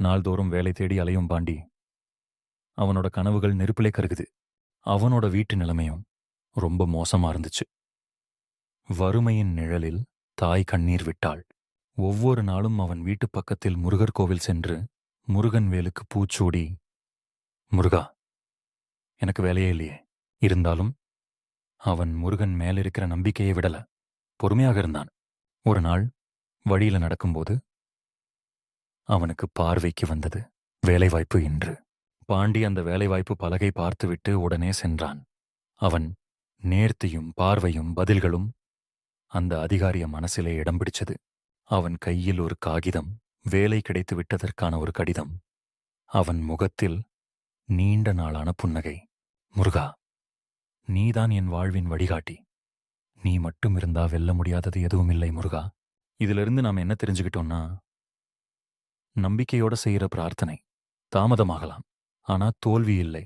நாள்தோறும் வேலை தேடி அலையும் பாண்டி. அவனோட கனவுகள் நெருப்பிலே கருகுது. அவனோட வீட்டு நிலைமையும் ரொம்ப மோசமா இருந்துச்சு. வறுமையின் நிழலில் தாய் கண்ணீர் விட்டாள். ஒவ்வொரு நாளும் அவன் வீட்டு பக்கத்தில் முருகர் கோவில் சென்று முருகன் வேலுக்கு பூச்சூடி, முருகா, எனக்கு வேலையே இல்லையே. இருந்தாலும் அவன் முருகன் மேலிருக்கிற நம்பிக்கையை விடல. பொறுமையாக இருந்தான். ஒரு நாள் வழியில நடக்கும்போது அவனுக்கு பார்வைக்கு வந்தது வேலைவாய்ப்பு என்று. பாண்டி அந்த வேலைவாய்ப்பு பலகை பார்த்துவிட்டு உடனே சென்றான். அவன் நேர்த்தியும் பார்வையும் பதில்களும் அந்த அதிகாரிய மனசிலே இடம் பிடிச்சது. அவன் கையில் ஒரு காகிதம், வேலை கிடைத்து விட்டதற்கான ஒரு கடிதம். அவன் முகத்தில் நீண்ட நாளான புன்னகை. முருகா, நீதான் என் வாழ்வின் வழிகாட்டி. நீ மட்டும் இருந்தா வெல்ல முடியாதது எதுவும் இல்லை முருகா. இதிலிருந்து நாம் என்ன தெரிஞ்சுக்கிட்டோம்னா, நம்பிக்கையோட செய்யற பிரார்த்தனை தாமதமாகலாம், ஆனா தோல்வி இல்லை.